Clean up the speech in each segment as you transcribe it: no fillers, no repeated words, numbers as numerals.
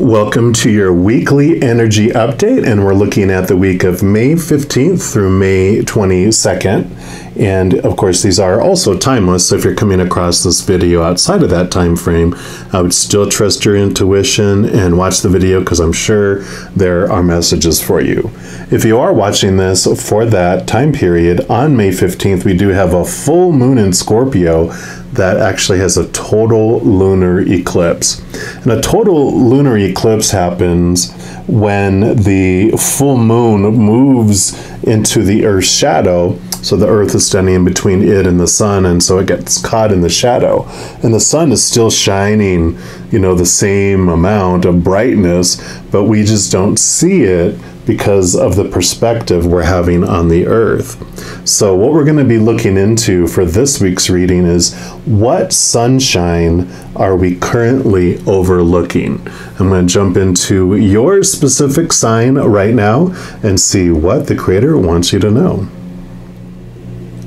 Welcome to your weekly energy update, and we're looking at the week of May 15th through May 22nd. And of course, these are also timeless, so if you're coming across this video outside of that time frame, I would still trust your intuition and watch the video because I'm sure there are messages for you. If you are watching this for that time period, on May 15th, we do have a full moon in Scorpio that actually has a total lunar eclipse. And a total lunar eclipse happens when the full moon moves into the Earth's shadow. So the Earth is standing in between it and the sun, and so it gets caught in the shadow. And the sun is still shining, the same amount of brightness, but we just don't see it because of the perspective we're having on the Earth. So what we're going to be looking into for this week's reading is, what sunshine are we currently overlooking? I'm going to jump into your specific sign right now and see what the Creator wants you to know.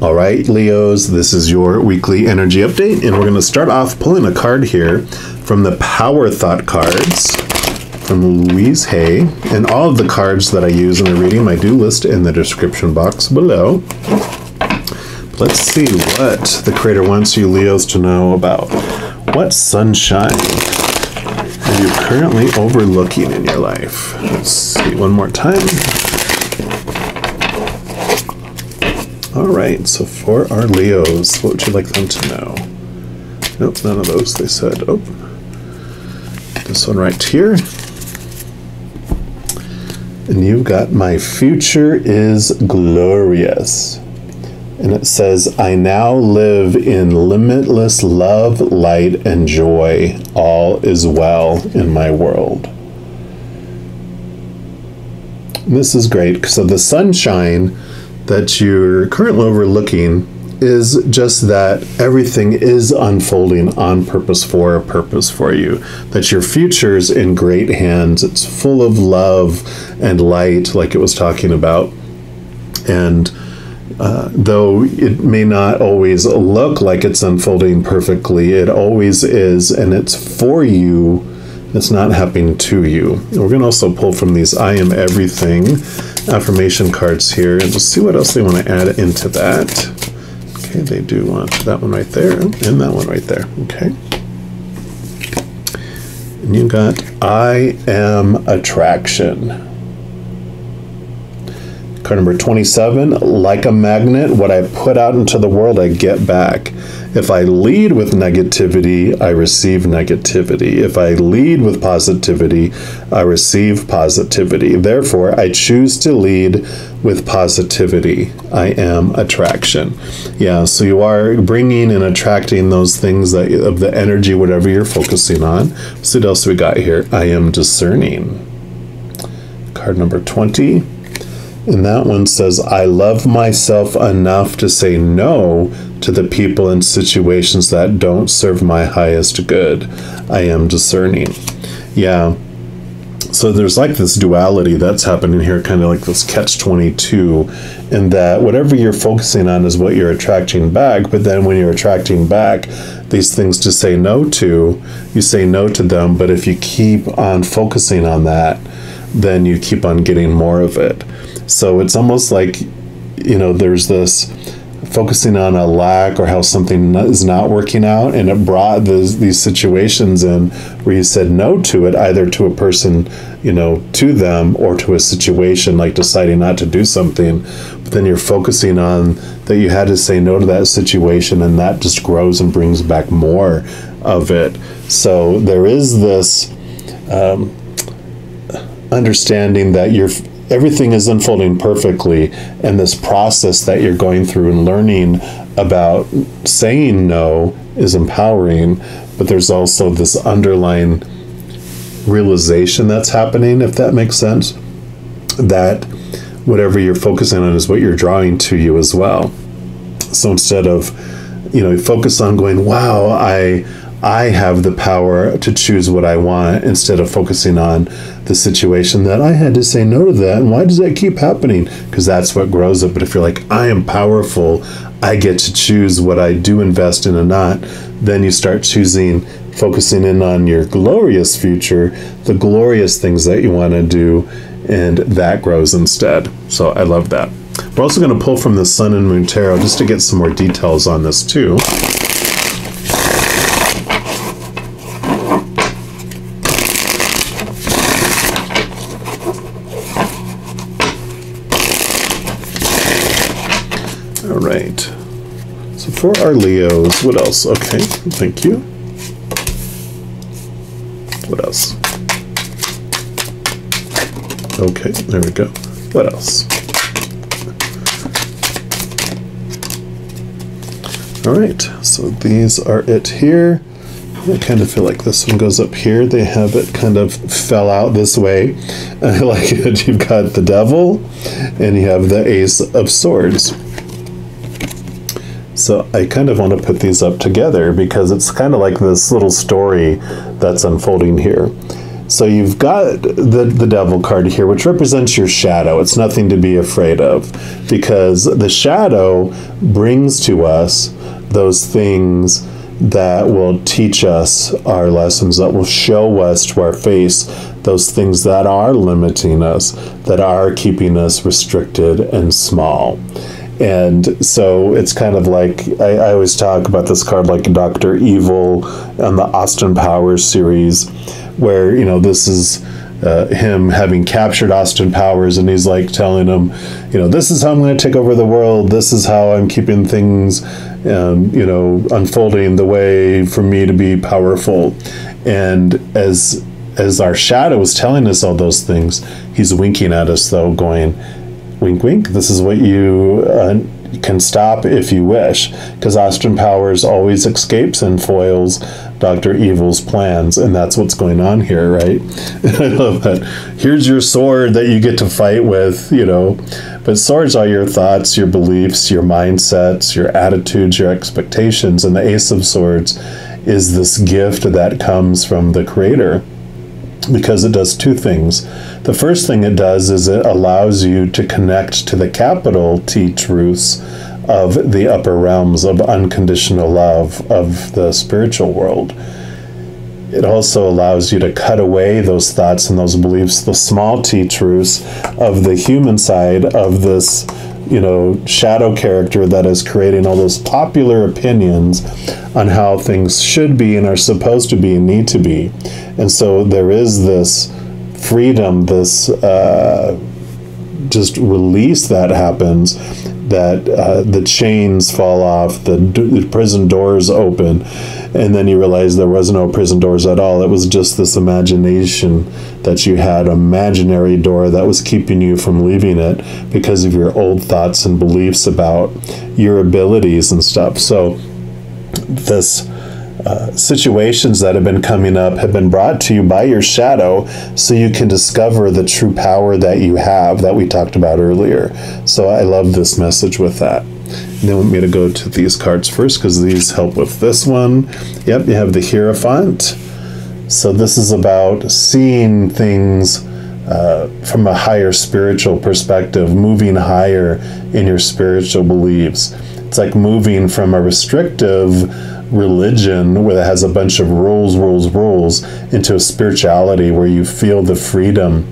All right, Leos, this is your weekly energy update, and we're going to start off pulling a card here from the Power Thought cards from Louise Hay. And all of the cards that I use in the reading I do list in the description box below. Let's see what the Creator wants you Leos to know about. What sunshine are you currently overlooking in your life? Let's see one more time. All right, so for our Leos, what would you like them to know? Nope, none of those, they said. Oh, this one right here. And you've got, my future is glorious. And it says, I now live in limitless love, light, and joy. All is well in my world. And this is great. So the sunshine that you're currently overlooking is just that everything is unfolding on purpose for a purpose for you. That your future's in great hands. It's full of love and light, like it was talking about. And though it may not always look like it's unfolding perfectly, it always is, and it's for you. It's not happening to you. We're going to also pull from these I Am Everything affirmation cards here and just see what else they want to add into that. Okay, they do want that one right there and that one right there. Okay. And you got I Am Attraction. Card number 27, like a magnet, what I put out into the world, I get back. If I lead with negativity, I receive negativity. If I lead with positivity, I receive positivity. Therefore, I choose to lead with positivity. I am attraction. Yeah, so you are bringing and attracting those things that of the energy, whatever you're focusing on. So what else we got here? I am discerning. Card number 20. And that one says, I love myself enough to say no to the people and situations that don't serve my highest good. I am discerning. Yeah. So there's like this duality that's happening here, kind of like this catch-22, in that whatever you're focusing on is what you're attracting back, but then when you're attracting back these things to say no to, you say no to them, but if you keep on focusing on that, then you keep on getting more of it. So it's almost like, there's this focusing on a lack or how something is not working out, and it brought these situations in where you said no to it, either to a person, to them, or to a situation, like deciding not to do something. But then you're focusing on that you had to say no to that situation, and that just grows and brings back more of it. So there is this understanding that everything is unfolding perfectly, and this process that you're going through and learning about saying no is empowering, but there's also this underlying realization that's happening, if that makes sense, that whatever you're focusing on is what you're drawing to you as well. So instead of, focus on going, wow, I have the power to choose what I want, instead of focusing on the situation that I had to say no to that. And why does that keep happening? Because that's what grows it. But if you're like, I am powerful, I get to choose what I do invest in and not, then you start focusing in on your glorious future, the glorious things that you want to do, and that grows instead. So I love that. We're also going to pull from the Sun and Moon Tarot just to get some more details on this too. All right. So for our Leos, what else? Okay, thank you. What else? Okay, there we go. What else? All right, so these are it here. I kind of feel like this one goes up here. They have it kind of fell out this way. I like it. You've got the Devil and you have the Ace of Swords. So I kind of want to put these up together because it's kind of like this little story that's unfolding here. So you've got the Devil card here, which represents your shadow. It's nothing to be afraid of, because the shadow brings to us those things that will teach us our lessons, that will show us to our face those things that are limiting us, that are keeping us restricted and small. And so it's kind of like, I always talk about this card like Dr. Evil on the Austin Powers series, where, you know, this is him having captured Austin Powers, and he's like telling him, you know, this is how I'm going to take over the world. This is how I'm keeping things, you know, unfolding the way for me to be powerful. And as our shadow is telling us all those things, he's winking at us though, going, wink, wink, this is what you can stop if you wish, because Austin Powers always escapes and foils Dr. Evil's plans, and that's what's going on here, right? And I love that. Here's your sword that you get to fight with, you know, but swords are your thoughts, your beliefs, your mindsets, your attitudes, your expectations, and the Ace of Swords is this gift that comes from the Creator, because it does two things. The first thing it does is it allows you to connect to the capital T truths of the upper realms of unconditional love of the spiritual world. It also allows you to cut away those thoughts and those beliefs, the small T truths of the human side of this, you know, shadow character that is creating all those popular opinions on how things should be and are supposed to be and need to be. And so there is this freedom, this just release that happens, that the chains fall off, the prison doors open, and then you realize there was no prison doors at all. It was just this imagination that you had, imaginary door that was keeping you from leaving it because of your old thoughts and beliefs about your abilities and stuff. So this situations that have been coming up have been brought to you by your shadow, so you can discover the true power that you have that we talked about earlier. So I love this message with that. And they want me to go to these cards first because these help with this one. Yep, you have the Hierophant. So this is about seeing things from a higher spiritual perspective, moving higher in your spiritual beliefs. It's like moving from a restrictive religion where it has a bunch of rules into a spirituality where you feel the freedom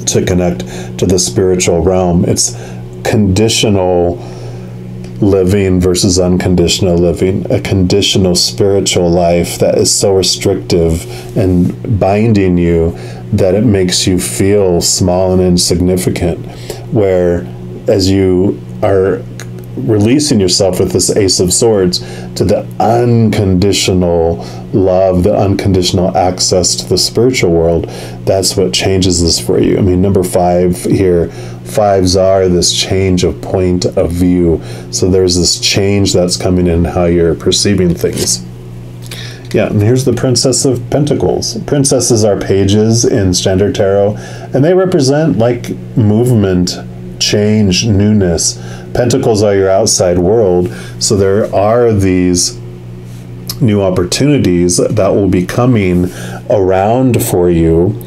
to connect to the spiritual realm. It's conditional living versus unconditional living, a conditional spiritual life that is so restrictive and binding you that it makes you feel small and insignificant, where as you are releasing yourself with this Ace of Swords to the unconditional love, the unconditional access to the spiritual world, that's what changes this for you. I mean, number 5 here, 5s are this change of point of view. So there's this change that's coming in how you're perceiving things. Yeah, and here's the Princess of Pentacles. Princesses are pages in Standard Tarot, and they represent like movement, change, newness. Pentacles are your outside world, so there are these new opportunities that will be coming around for you,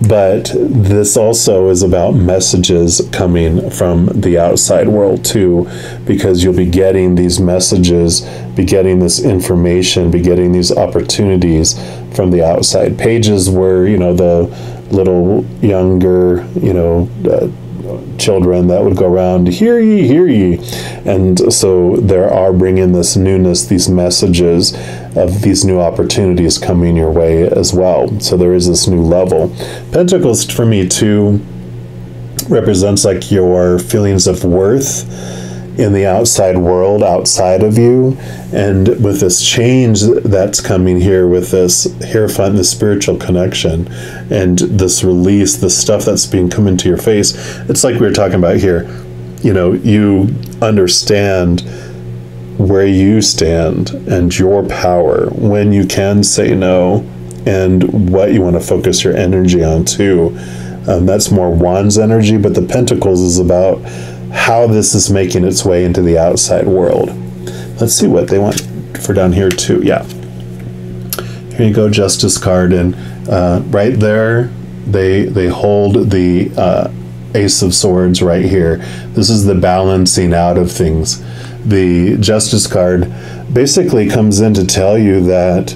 But this also is about messages coming from the outside world too, because you'll be getting these messages, be getting this information, be getting these opportunities from the outside. Pages where, you know, the little younger, you know, children that would go around, hear ye, hear ye. And so there are bringing this newness, these messages of these new opportunities coming your way as well. So there is this new level. Pentacles for me too represents like your feelings of worth in the outside world, outside of you. And with this change that's coming here, with this Hierophant, the spiritual connection, and this release, the stuff that's being come into your face, it's like we were talking about here. You know, you understand where you stand and your power, when you can say no, and what you want to focus your energy on too. That's more Wands energy, but the Pentacles is about how this is making its way into the outside world. Let's see what they want for down here too. Yeah, here you go, Justice card, and right there they hold the Ace of Swords right here. This is the balancing out of things. The Justice card basically comes in to tell you that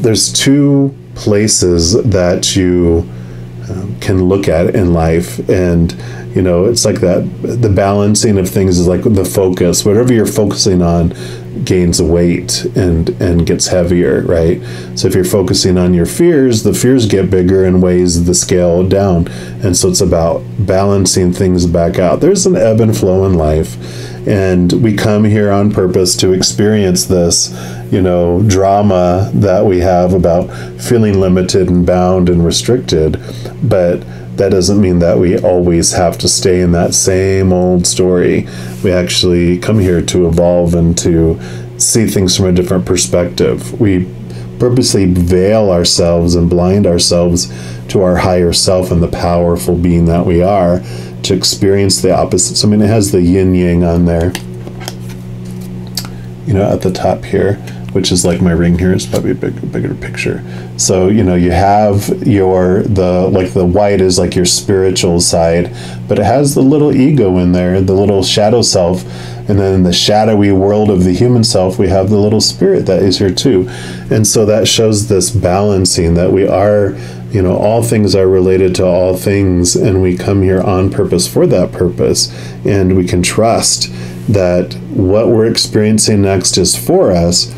there's two places that you can look at in life, and you know, it's like that, the balancing of things is like the focus. Whatever you're focusing on gains weight and gets heavier, right? So if you're focusing on your fears, the fears get bigger and weighs the scale down. And so it's about balancing things back out. There's an ebb and flow in life, and we come here on purpose to experience this, you know, drama that we have about feeling limited and bound and restricted. But that doesn't mean that we always have to stay in that same old story. We actually come here to evolve and to see things from a different perspective. We purposely veil ourselves and blind ourselves to our higher self and the powerful being that we are to experience the opposites. I mean, it has the yin-yang on there, you know, at the top here, which is like my ring here. It's probably a bigger picture. So, you know, you have the white is like your spiritual side, but it has the little ego in there, the little shadow self. And then in the shadowy world of the human self, we have the little spirit that is here too. And so that shows this balancing that we are, you know, all things are related to all things, and we come here on purpose for that purpose. And we can trust that what we're experiencing next is for us,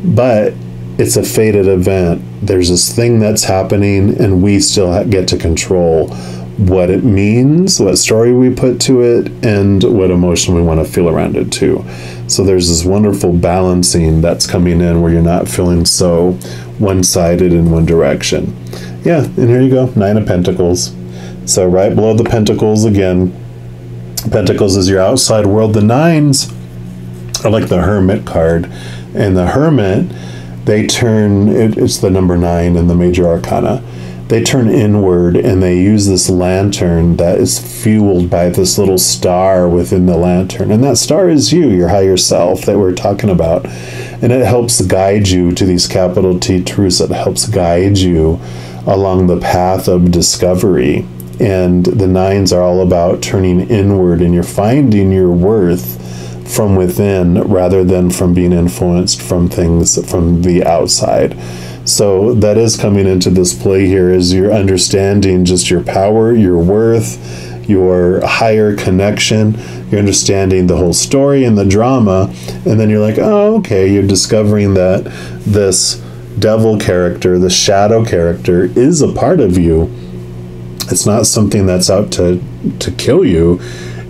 but it's a fated event. There's this thing that's happening, and we still get to control what it means, what story we put to it, and what emotion we want to feel around it too. So there's this wonderful balancing that's coming in where you're not feeling so one-sided in one direction. Yeah, and here you go, Nine of Pentacles. So right below the Pentacles again, Pentacles is your outside world. The nines are like the Hermit card, and the Hermit, they turn, it's the number 9 in the major arcana. They turn inward, and they use this lantern that is fueled by this little star within the lantern. And that star is you, your higher self that we're talking about. And it helps guide you to these capital T truths. It helps guide you along the path of discovery. And the nines are all about turning inward, and you're finding your worth from within rather than from being influenced from things from the outside. So that is coming into this play here, is you're understanding just your power, your worth, your higher connection. You're understanding the whole story and the drama, and then you're like, oh, okay, you're discovering that this devil character, the shadow character, is a part of you. It's not something that's out to kill you.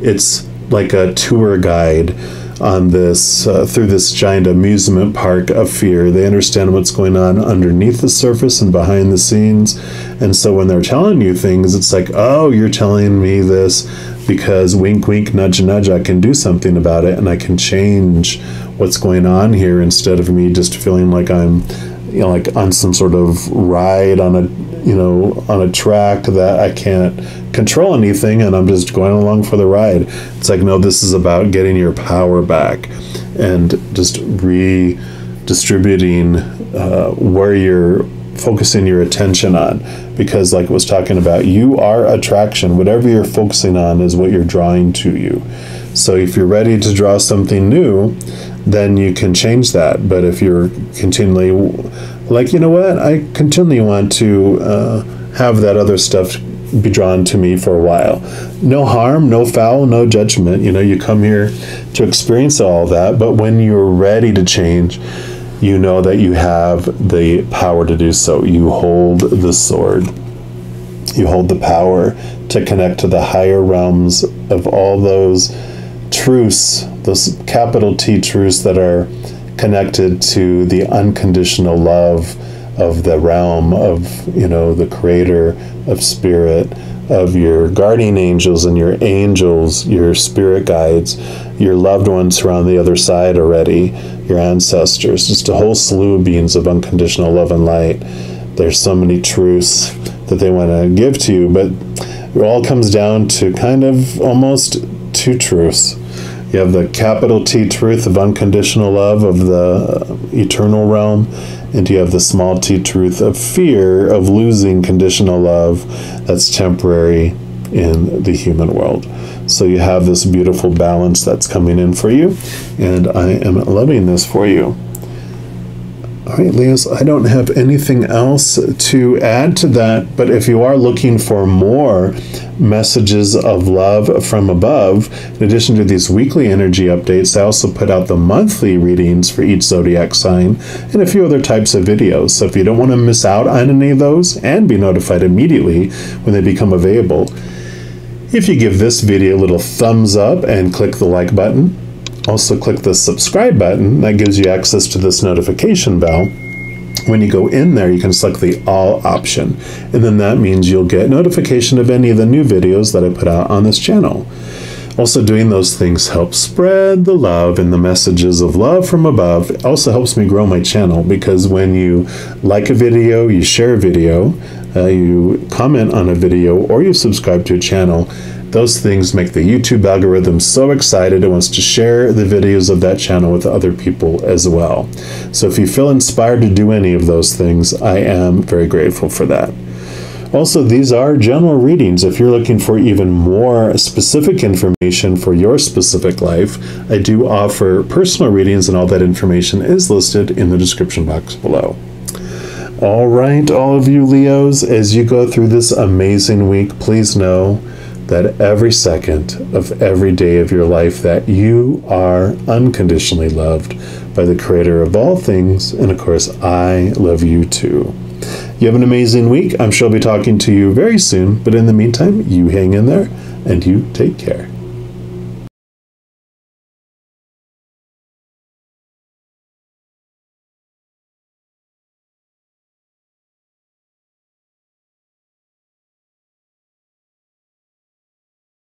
It's like a tour guide on this through this giant amusement park of fear. They understand what's going on underneath the surface and behind the scenes. And so when they're telling you things, it's like, oh, you're telling me this because wink, wink, nudge, nudge, I can do something about it, and I can change what's going on here, instead of me just feeling like I'm, you know, like on some sort of ride on a, you know, on a track that I can't control anything, and I'm just going along for the ride. It's like, no, this is about getting your power back and just redistributing where you're focusing your attention on, because like I was talking about, you are attraction. Whatever you're focusing on is what you're drawing to you. So if you're ready to draw something new, then you can change that. But if you're continually like, you know what, I continually want to have that other stuff be drawn to me for a while. No harm, no foul, no judgment. You know, you come here to experience all that, but when you're ready to change, you know that you have the power to do so. You hold the sword. You hold the power to connect to the higher realms of all those truths, those capital T truths that are connected to the unconditional love of the realm of, you know, the creator of spirit, of your guardian angels and your angels, your spirit guides, your loved ones who are on the other side already, your ancestors, just a whole slew of beings of unconditional love and light. There's so many truths that they want to give to you, but it all comes down to kind of almost two truths. You have the capital T truth of unconditional love of the eternal realm, and you have the small t truth of fear of losing conditional love that's temporary in the human world. So you have this beautiful balance that's coming in for you, and I am loving this for you. All right, Leos, I don't have anything else to add to that, but if you are looking for more messages of love from above, in addition to these weekly energy updates, I also put out the monthly readings for each zodiac sign and a few other types of videos. So if you don't want to miss out on any of those and be notified immediately when they become available, if you give this video a little thumbs up and click the like button, also click the subscribe button, that gives you access to this notification bell. When you go in there, you can select the all option, and then that means you'll get notification of any of the new videos that I put out on this channel. Also, doing those things helps spread the love and the messages of love from above. It also helps me grow my channel, because when you like a video, you share a video, you comment on a video, or you subscribe to a channel, those things make the YouTube algorithm so excited it wants to share the videos of that channel with other people as well. So if you feel inspired to do any of those things, I am very grateful for that. Also, these are general readings. If you're looking for even more specific information for your specific life, I do offer personal readings, and all that information is listed in the description box below. All right, all of you Leos, as you go through this amazing week, please know that every second of every day of your life that you are unconditionally loved by the creator of all things, and of course I love you too. You have an amazing week. I'm sure I'll be talking to you very soon, but in the meantime, you hang in there and you take care.